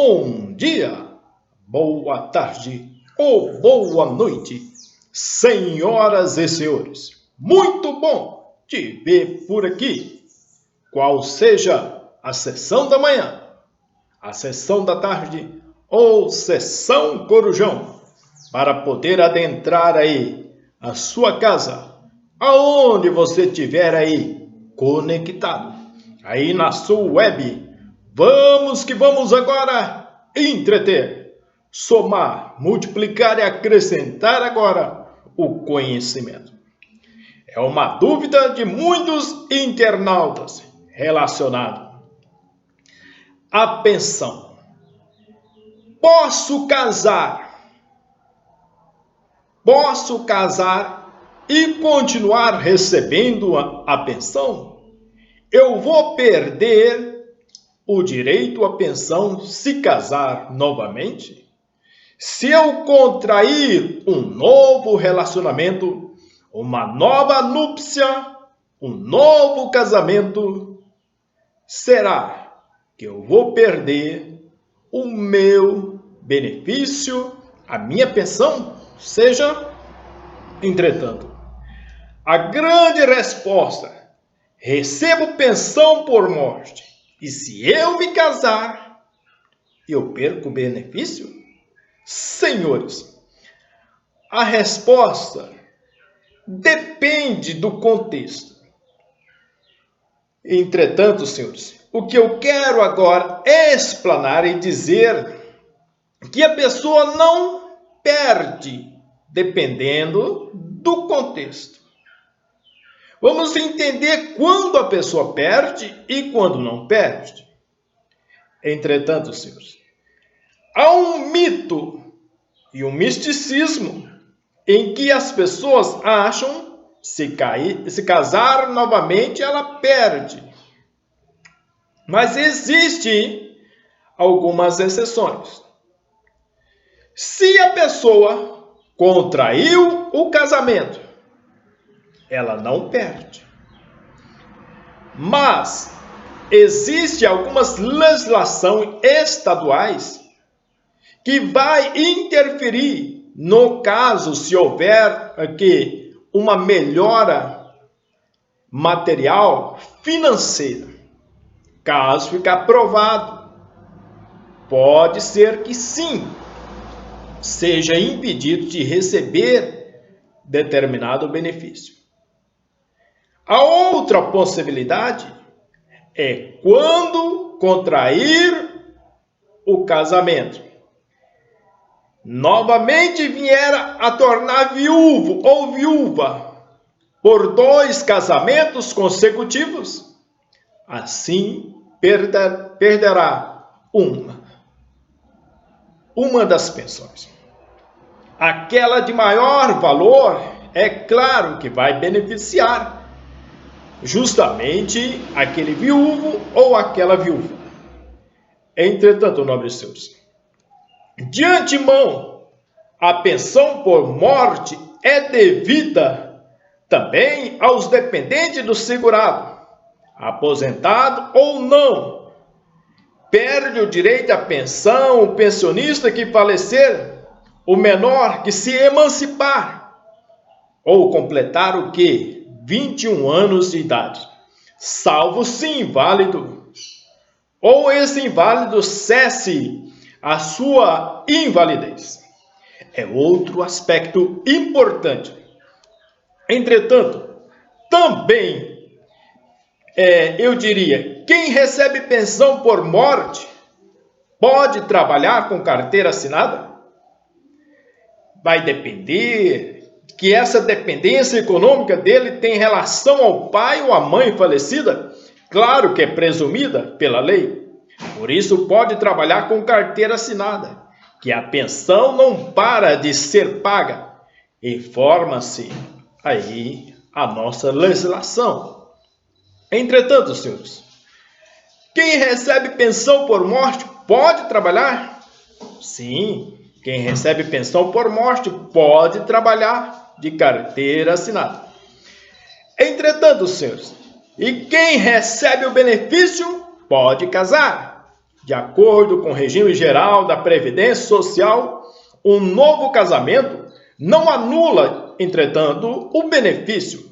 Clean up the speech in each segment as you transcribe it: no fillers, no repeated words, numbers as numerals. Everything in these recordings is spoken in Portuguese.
Bom dia, boa tarde ou boa noite, senhoras e senhores. Muito bom te ver por aqui. Qual seja a sessão da manhã, a sessão da tarde ou sessão corujão, para poder adentrar aí a sua casa, aonde você estiver aí conectado, aí na sua web. Vamos que vamos agora entreter, somar, multiplicar e acrescentar agora o conhecimento. É uma dúvida de muitos internautas relacionado à pensão. Posso casar e continuar recebendo a pensão? Eu vou perder o direito à pensão se casar novamente? Se eu contrair um novo relacionamento, uma nova núpcia, um novo casamento, será que eu vou perder o meu benefício, a minha pensão? Entretanto, a grande resposta: recebo pensão por morte. E se eu me casar, eu perco o benefício? Senhores, a resposta depende do contexto. Entretanto, senhores, o que eu quero agora é explanar e dizer que a pessoa não perde dependendo do contexto. Vamos entender quando a pessoa perde e quando não perde. Entretanto, senhores, há um mito e um misticismo em que as pessoas acham se casar novamente ela perde. Mas existem algumas exceções. Se a pessoa contraiu o casamento, ela não perde. Mas existe algumas legislações estaduais que vai interferir no caso se houver aqui uma melhora material financeira. Caso ficar provado, pode ser que sim, seja impedido de receber determinado benefício. A outra possibilidade é quando contrair o casamento, novamente vier a tornar viúvo ou viúva por 2 casamentos consecutivos, assim perderá uma das pensões. Aquela de maior valor, é claro que vai beneficiar justamente aquele viúvo ou aquela viúva. Entretanto, nobres senhores, de antemão, a pensão por morte é devida também aos dependentes do segurado, aposentado ou não. Perde o direito à pensão o pensionista que falecer, o menor que se emancipar ou completar o quê? 21 anos de idade, salvo se inválido, ou esse inválido cesse a sua invalidez. É outro aspecto importante. Entretanto, também, eu diria, quem recebe pensão por morte pode trabalhar com carteira assinada? Vai depender que essa dependência econômica dele tem relação ao pai ou à mãe falecida? Claro que é presumida pela lei. Por isso pode trabalhar com carteira assinada, que a pensão não para de ser paga. Informa-se aí a nossa legislação. Entretanto, senhores, quem recebe pensão por morte pode trabalhar? Sim, quem recebe pensão por morte pode trabalhar de carteira assinada. Entretanto, senhores, e quem recebe o benefício pode casar? De acordo com o regime geral da Previdência Social, um novo casamento não anula, entretanto, o benefício.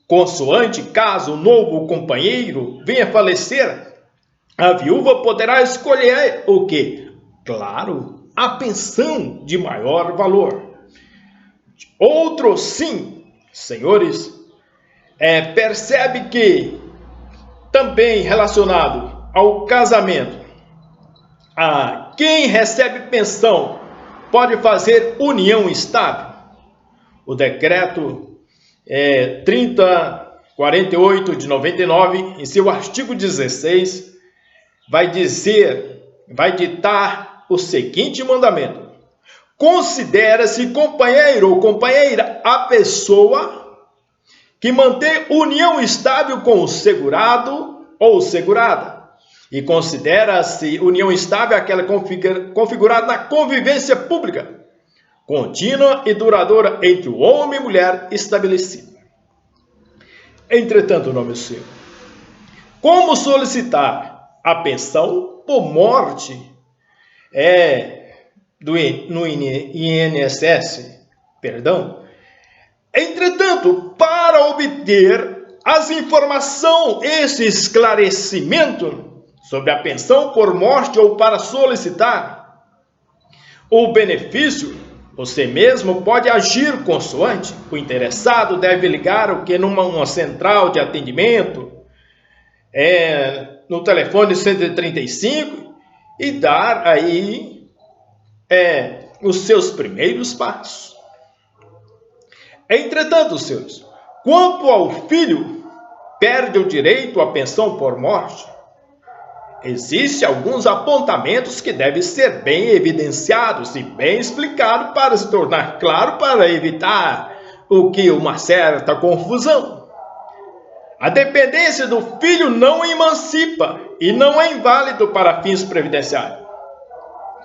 Consoante caso o novo companheiro venha a falecer, a viúva poderá escolher o quê? Claro, a pensão de maior valor. Outro sim, senhores, percebe que também relacionado ao casamento, quem recebe pensão pode fazer união estável. O decreto 3048 de 99, em seu artigo 16, vai ditar o seguinte mandamento: considera-se companheiro ou companheira a pessoa que mantém união estável com o segurado ou segurada. E considera-se união estável aquela configurada na convivência pública, contínua e duradoura entre o homem e mulher estabelecida. Entretanto, nome seu, como solicitar a pensão por morte no INSS, Entretanto, para obter as informações, esse esclarecimento sobre a pensão por morte ou para solicitar o benefício, você mesmo pode agir consoante. O interessado deve ligar numa central de atendimento, no telefone 135 e dar aí os seus primeiros passos. Entretanto, senhores, quanto ao filho, perde o direito à pensão por morte. Existem alguns apontamentos que devem ser bem evidenciados e bem explicados para se tornar claro, para evitar uma certa confusão. A dependência do filho não emancipa e não é inválido para fins previdenciários.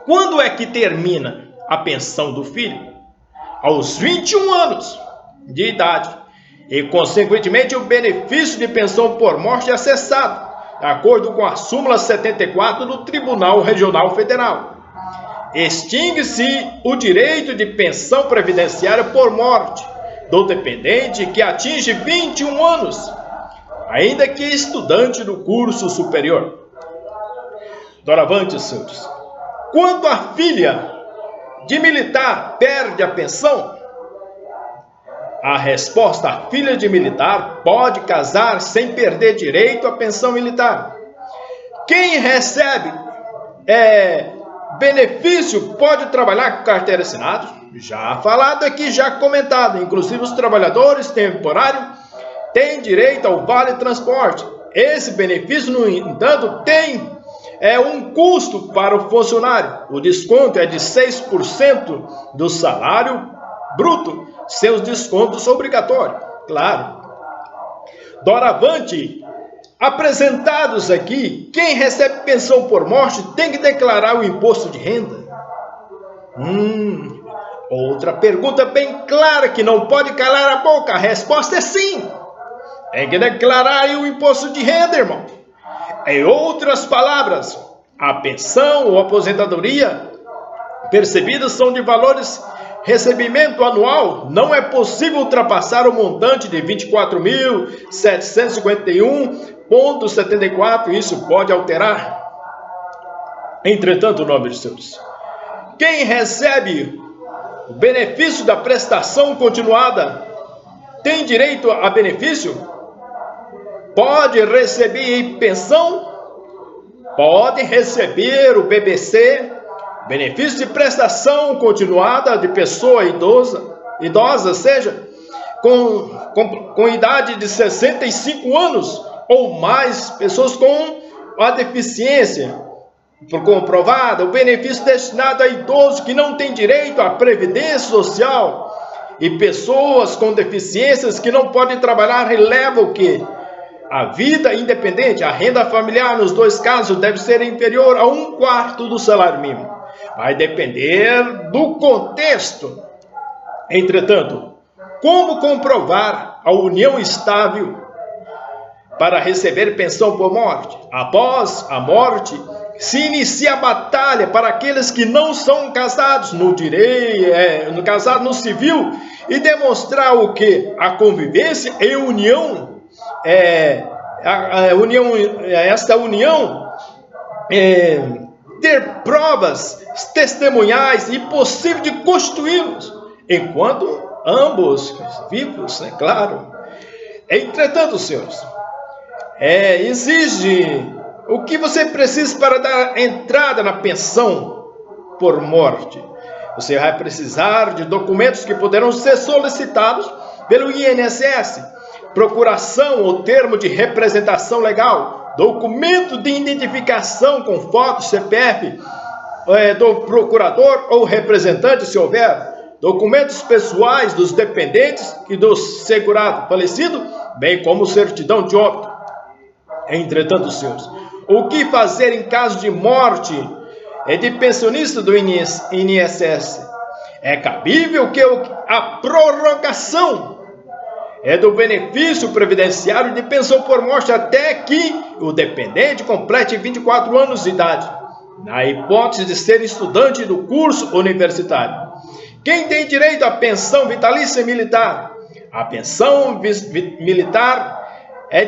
Quando é que termina a pensão do filho? Aos 21 anos de idade. E, consequentemente, o benefício de pensão por morte é cessado, de acordo com a súmula 74 do Tribunal Regional Federal. Extingue-se o direito de pensão previdenciária por morte do dependente que atinge 21 anos, ainda que estudante do curso superior. Doravante, senhores, quando a filha de militar perde a pensão, a resposta: a filha de militar pode casar sem perder direito à pensão militar. Quem recebe benefício pode trabalhar com carteira assinada, já falado aqui, já comentado. Inclusive os trabalhadores temporários têm direito ao vale transporte. Esse benefício, no entanto, tem um custo para o funcionário. O desconto é de 6% do salário bruto, seus descontos obrigatórios, claro. Doravante, apresentados aqui, quem recebe pensão por morte tem que declarar o imposto de renda. Outra pergunta bem clara que não pode calar a boca. A resposta é sim. Tem que declarar aí o imposto de renda, irmão. Em outras palavras, a pensão ou aposentadoria percebidas são de valores recebimento anual. Não é possível ultrapassar o montante de R$ 24.751,74. Isso pode alterar. Entretanto, nobres senhores, quem recebe o benefício da prestação continuada tem direito a benefício? Pode receber pensão? Pode receber o BBC, benefício de prestação continuada de pessoa idosa, seja, com idade de 65 anos ou mais, pessoas com a deficiência comprovada, o benefício destinado a idosos que não têm direito à previdência social e pessoas com deficiências que não podem trabalhar, releva o quê? A vida independente. A renda familiar nos dois casos deve ser inferior a 1/4 do salário mínimo. Vai depender do contexto. Entretanto, como comprovar a união estável para receber pensão por morte? Após a morte, se inicia a batalha para aqueles que não são casados no direito, casado no civil, e demonstrar o que? A convivência e união, esta união, ter provas testemunhais e possível de constituí-los, enquanto ambos vivos, né? Claro. Entretanto, senhores, exige o que você precisa para dar entrada na pensão por morte. Você vai precisar de documentos que poderão ser solicitados pelo INSS, procuração ou termo de representação legal, documento de identificação com foto, CPF do procurador ou representante, se houver, documentos pessoais dos dependentes e do segurado falecido, bem como certidão de óbito. Entretanto, senhores, o que fazer em caso de morte de pensionista do INSS? É cabível que a prorrogação do benefício previdenciário de pensão por morte até que o dependente complete 24 anos de idade, na hipótese de ser estudante do curso universitário. Quem tem direito à pensão vitalícia militar? A pensão militar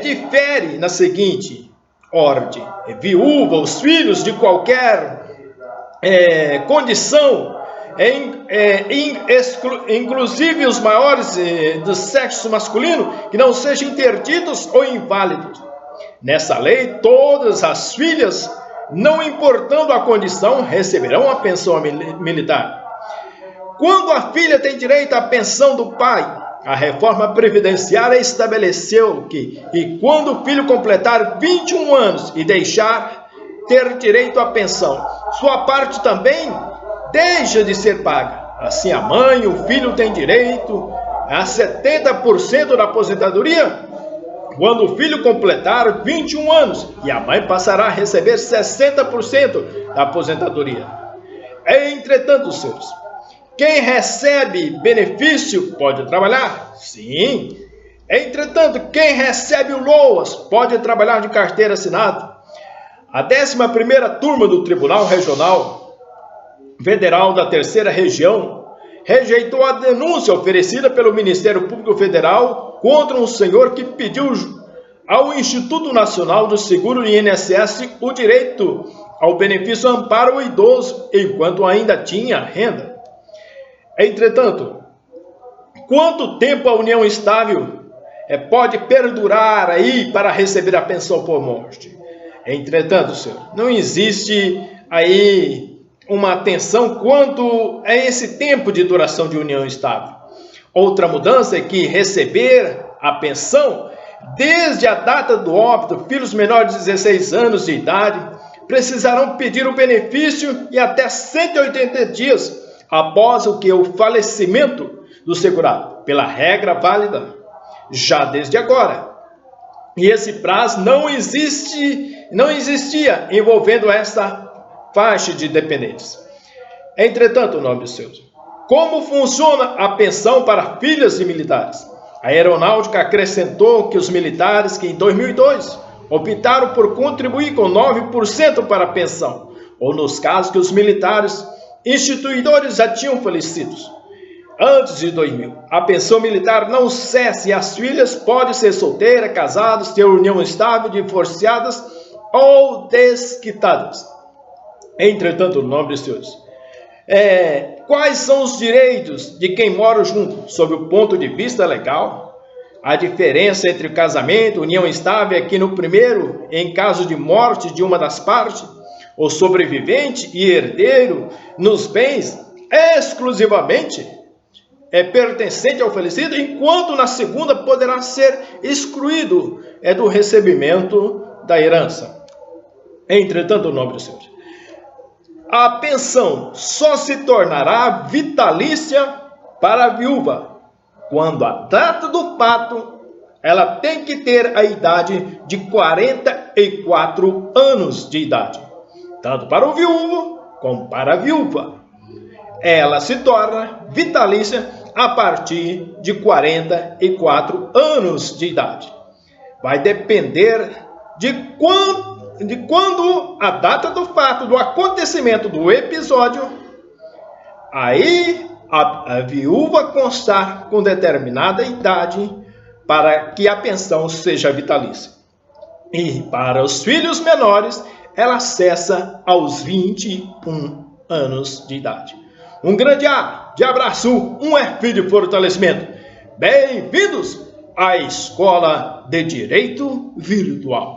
difere na seguinte ordem: viúva, os filhos de qualquer condição, inclusive os maiores do sexo masculino, que não sejam interditos ou inválidos. Nessa lei, todas as filhas, não importando a condição, receberão a pensão militar. Quando a filha tem direito à pensão do pai, a reforma previdenciária estabeleceu que, e quando o filho completar 21 anos e deixar ter direito à pensão, sua parte também deixa de ser paga. Assim, a mãe e o filho têm direito a 70% da aposentadoria quando o filho completar 21 anos, e a mãe passará a receber 60% da aposentadoria. Entretanto, senhores, quem recebe benefício pode trabalhar? Sim. Entretanto, quem recebe o LOAS pode trabalhar de carteira assinada? A 11ª turma do Tribunal Regional Federal da Terceira Região rejeitou a denúncia oferecida pelo Ministério Público Federal contra um senhor que pediu ao Instituto Nacional do Seguro INSS o direito ao benefício amparo ao idoso enquanto ainda tinha renda. Entretanto, quanto tempo a união estável pode perdurar aí para receber a pensão por morte? Entretanto, senhor, não existe aí uma atenção quanto a esse tempo de duração de união estável. Outra mudança é que receber a pensão desde a data do óbito, filhos menores de 16 anos de idade precisarão pedir o benefício e até 180 dias após o falecimento do segurado, pela regra válida já desde agora. E esse prazo não existia envolvendo esta faixa de dependentes. Entretanto, nome dos seus, como funciona a pensão para filhas de militares? A Aeronáutica acrescentou que os militares que em 2002 optaram por contribuir com 9% para a pensão, ou nos casos que os militares instituidores já tinham falecidos antes de 2000. A pensão militar não cessa e as filhas podem ser solteiras, casadas, ter união estável, divorciadas ou desquitadas. Entretanto, nobres senhores, quais são os direitos de quem mora junto, sob o ponto de vista legal? A diferença entre casamento e união estável é que no primeiro, em caso de morte de uma das partes, o sobrevivente e herdeiro nos bens exclusivamente pertencente ao falecido, enquanto na segunda poderá ser excluído do recebimento da herança. Entretanto, nobres senhores, a pensão só se tornará vitalícia para a viúva quando a data do fato ela tem que ter a idade de 44 anos de idade, tanto para o viúvo como para a viúva. Ela se torna vitalícia a partir de 44 anos de idade. Vai depender de de quando a data do fato, do acontecimento do episódio, aí a viúva constar com determinada idade para que a pensão seja vitalícia. E para os filhos menores, ela cessa aos 21 anos de idade. Um grande A de abraço, um F de fortalecimento. Bem-vindos à Escola de Direito Virtual.